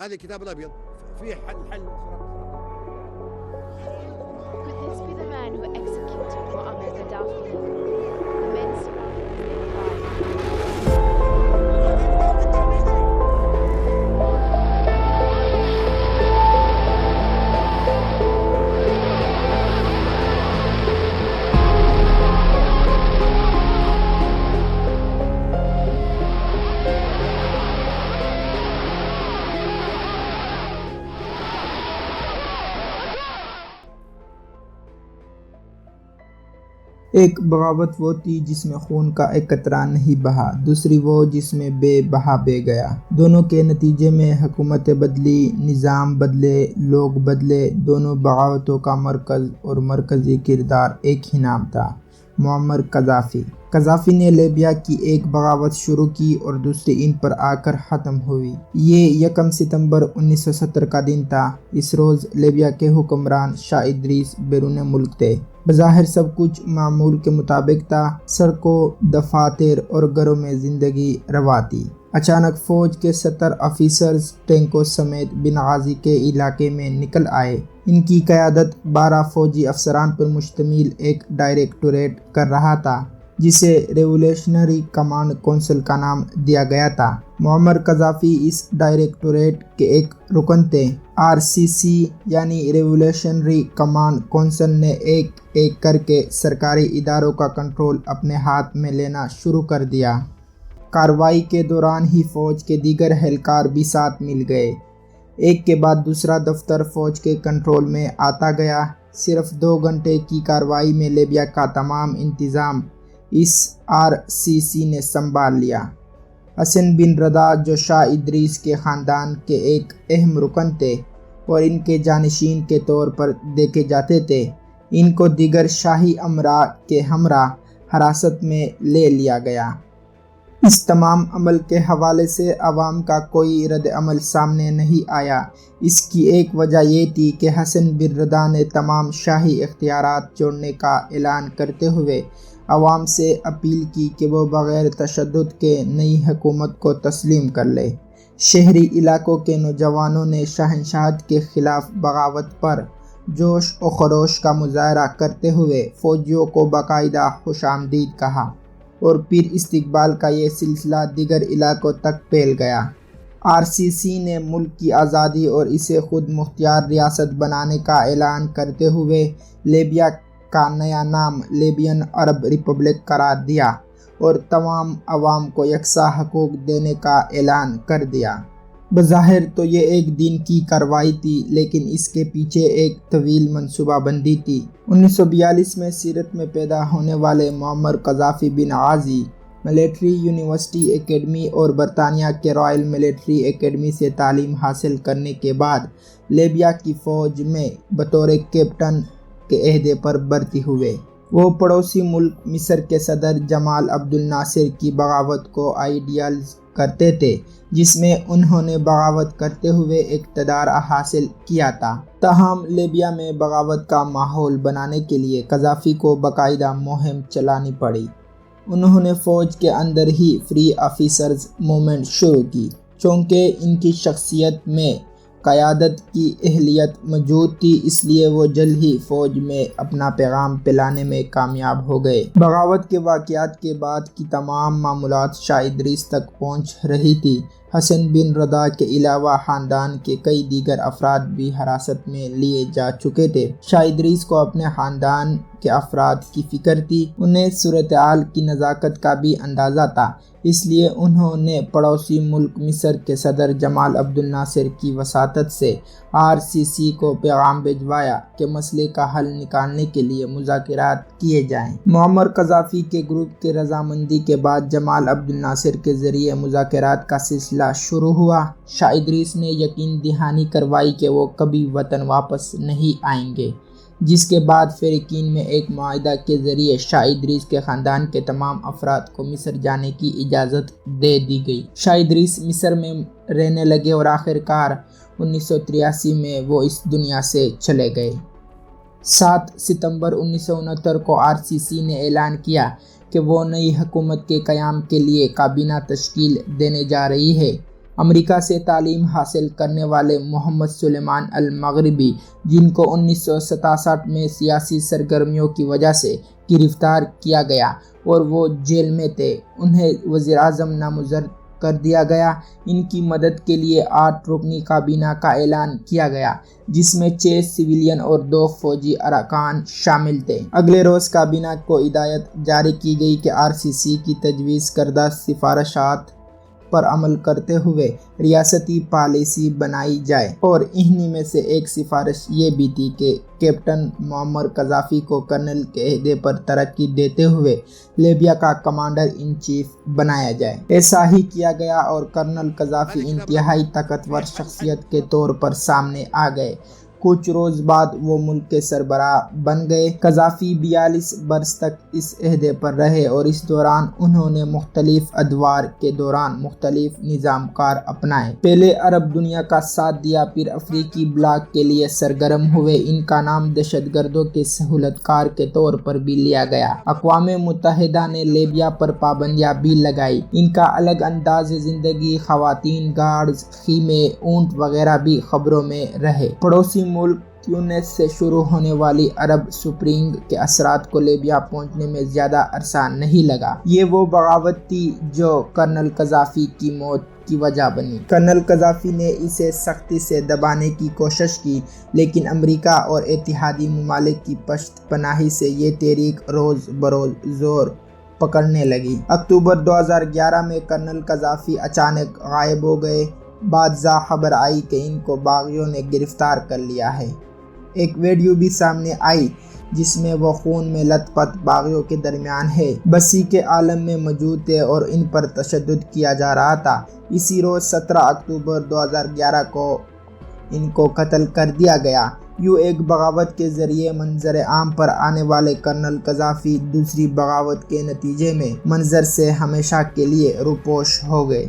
هذا الكتاب الأبيض فيه حل Could this be the man who executed Muammar Gaddafi? The men surrounded as they cried. ایک بغاوت وہ تھی جس میں خون کا ایک قطرہ نہیں بہا، دوسری وہ جس میں بے بہا بے گیا۔ دونوں کے نتیجے میں حکومتیں بدلی، نظام بدلے، لوگ بدلے۔ دونوں بغاوتوں کا مرکز اور مرکزی کردار ایک ہی نام تھا، معمر قذافی۔ قذافی نے لیبیا کی ایک بغاوت شروع کی اور دوسری ان پر آ کر ختم ہوئی۔ یہ 1 ستمبر 1970 کا دن تھا۔ اس روز لیبیا کے حکمران شاہ ادریس بیرون ملک تھے۔ بظاہر سب کچھ معمول کے مطابق تھا، سڑکوں، دفاتر اور گھروں میں زندگی روا تھی۔ اچانک فوج کے 70 آفیسرز ٹینکوں سمیت بنغازی کے علاقے میں نکل آئے۔ ان کی قیادت 12 فوجی افسران پر مشتمل ایک ڈائریکٹوریٹ کر رہا تھا، جسے ریولیوشنری کمانڈ کونسل کا نام دیا گیا تھا۔ معمر قذافی اس ڈائریکٹوریٹ کے ایک رکن تھے۔ RCC یعنی ریولیوشنری کمانڈ کونسل نے ایک ایک کر کے سرکاری اداروں کا کنٹرول اپنے ہاتھ میں لینا شروع کر دیا۔ کارروائی کے دوران ہی فوج کے دیگر اہلکار بھی ساتھ مل گئے۔ ایک کے بعد دوسرا دفتر فوج کے کنٹرول میں آتا گیا۔ صرف 2 گھنٹے کی کارروائی میں لیبیا کا تمام انتظام اس RCC نے سنبھال لیا۔ حسن بن رضا جو شاہ ادریس کے خاندان کے ایک اہم رکن تھے اور ان کے جانشین کے طور پر دیکھے جاتے تھے، ان کو دیگر شاہی امراء کے ہمراہ حراست میں لے لیا گیا۔ اس تمام عمل کے حوالے سے عوام کا کوئی رد عمل سامنے نہیں آیا۔ اس کی ایک وجہ یہ تھی کہ حسن بن رضا نے تمام شاہی اختیارات چھوڑنے کا اعلان کرتے ہوئے عوام سے اپیل کی کہ وہ بغیر تشدد کے نئی حکومت کو تسلیم کر لے۔ شہری علاقوں کے نوجوانوں نے شہنشاہت کے خلاف بغاوت پر جوش و خروش کا مظاہرہ کرتے ہوئے فوجیوں کو باقاعدہ خوش آمدید کہا، اور پھر استقبال کا یہ سلسلہ دیگر علاقوں تک پھیل گیا۔ RCC نے ملک کی آزادی اور اسے خود مختار ریاست بنانے کا اعلان کرتے ہوئے لیبیا کا نیا نام لیبین عرب ریپبلک قرار دیا اور تمام عوام کو یکساں حقوق دینے کا اعلان کر دیا۔ بظاہر تو یہ ایک دن کی کارروائی تھی، لیکن اس کے پیچھے ایک طویل منصوبہ بندی تھی۔ 1942 میں سیرت میں پیدا ہونے والے معمر قذافی بنغازی ملٹری یونیورسٹی اکیڈمی اور برطانیہ کے رائل ملٹری اکیڈمی سے تعلیم حاصل کرنے کے بعد لیبیا کی فوج میں بطور کیپٹن کے عہدے پر بھرتی ہوئے۔ وہ پڑوسی ملک مصر کے صدر جمال عبد الناصر کی بغاوت کو آئیڈیالائز کرتے تھے، جس میں انہوں نے بغاوت کرتے ہوئے اقتدار حاصل کیا تھا۔ تاہم لیبیا میں بغاوت کا ماحول بنانے کے لیے قذافی کو باقاعدہ مہم چلانی پڑی۔ انہوں نے فوج کے اندر ہی فری آفیسرز موومنٹ شروع کی۔ چونکہ ان کی شخصیت میں قیادت کی اہلیت موجود تھی، اس لیے وہ جلد ہی فوج میں اپنا پیغام پھیلانے میں کامیاب ہو گئے۔ بغاوت کے واقعات کے بعد کی تمام معلومات شاہ ادریس تک پہنچ رہی تھی۔ حسن بن رضا کے علاوہ خاندان کے کئی دیگر افراد بھی حراست میں لیے جا چکے تھے۔ شاہ ادریس کو اپنے خاندان کے افراد کی فکر تھی۔ انہیں صورتحال کی نزاکت کا بھی اندازہ تھا، اس لیے انہوں نے پڑوسی ملک مصر کے صدر جمال عبد الناصر کی وساطت سے RCC کو پیغام بھجوایا کہ مسئلے کا حل نکالنے کے لیے مذاکرات کیے جائیں۔ معمر قذافی کے گروپ کے رضامندی کے بعد جمال عبد الناصر کے ذریعے مذاکرات کا سلسلہ شروع ہوا۔ شاہ ادریس نے یقین دہانی کروائی کہ وہ کبھی وطن واپس نہیں آئیں گے، جس کے بعد فریقین میں ایک معاہدہ کے ذریعے شاہ ادریس کے خاندان کے تمام افراد کو مصر جانے کی اجازت دے دی گئی۔ شاہ ادریس مصر میں رہنے لگے اور آخرکار 1983 میں وہ اس دنیا سے چلے گئے۔ 7 ستمبر 1969 کو RCC نے اعلان کیا کہ وہ نئی حکومت کے قیام کے لیے کابینہ تشکیل دینے جا رہی ہے۔ امریکہ سے تعلیم حاصل کرنے والے محمد سلیمان المغربی، جن کو 1967 میں سیاسی سرگرمیوں کی وجہ سے گرفتار کیا گیا اور وہ جیل میں تھے، انہیں وزیر اعظم نامزد کر دیا گیا۔ ان کی مدد کے لیے 8 رکنی کابینہ کا اعلان کیا گیا، جس میں 6 سویلین اور 2 فوجی ارکان شامل تھے۔ اگلے روز کابینہ کو ہدایت جاری کی گئی کہ RCC کی تجویز کردہ سفارشات پر عمل کرتے ہوئے ریاستی پالیسی بنائی جائے، اور انہی میں سے ایک سفارش یہ بھی تھی کہ کیپٹن معمر قذافی کو کرنل کے عہدے پر ترقی دیتے ہوئے لیبیا کا کمانڈر ان چیف بنایا جائے۔ ایسا ہی کیا گیا اور کرنل قذافی انتہائی طاقتور شخصیت کے طور پر سامنے آ گئے۔ کچھ روز بعد وہ ملک کے سربراہ بن گئے۔ قذافی 42 برس تک اس عہدے پر رہے اور اس دوران انہوں نے مختلف ادوار کے دوران مختلف نظام کار اپنائے۔ پہلے عرب دنیا کا ساتھ دیا، پھر افریقی بلاک کے لیے سرگرم ہوئے۔ ان کا نام دہشت گردوں کے سہولت کار کے طور پر بھی لیا گیا۔ اقوام متحدہ نے لیبیا پر پابندیاں بھی لگائی۔ ان کا الگ انداز زندگی، خواتین، گارڈز، خیمے، اونٹ وغیرہ بھی خبروں میں رہے۔ پڑوسی ملک تیونس سے شروع ہونے والی عرب سپرنگ کے اثرات کو لیبیا پہنچنے میں زیادہ عرصہ نہیں لگا۔ یہ وہ بغاوت تھی جو کرنل قذافی کی موت کی وجہ بنی۔ کرنل قذافی نے اسے سختی سے دبانے کی کوشش کی، لیکن امریکہ اور اتحادی ممالک کی پشت پناہی سے یہ تحریک روز بروز زور پکڑنے لگی۔ اکتوبر 2011 میں کرنل قذافی اچانک غائب ہو گئے۔ بعد خبر آئی کہ ان کو باغیوں نے گرفتار کر لیا ہے۔ ایک ویڈیو بھی سامنے آئی جس میں وہ خون میں لت پت باغیوں کے درمیان ہے، بسی کے عالم میں موجود تھے اور ان پر تشدد کیا جا رہا تھا۔ اسی روز 17 اکتوبر 2011 کو ان کو قتل کر دیا گیا۔ یوں ایک بغاوت کے ذریعے منظر عام پر آنے والے کرنل قذافی دوسری بغاوت کے نتیجے میں منظر سے ہمیشہ کے لیے روپوش ہو گئے۔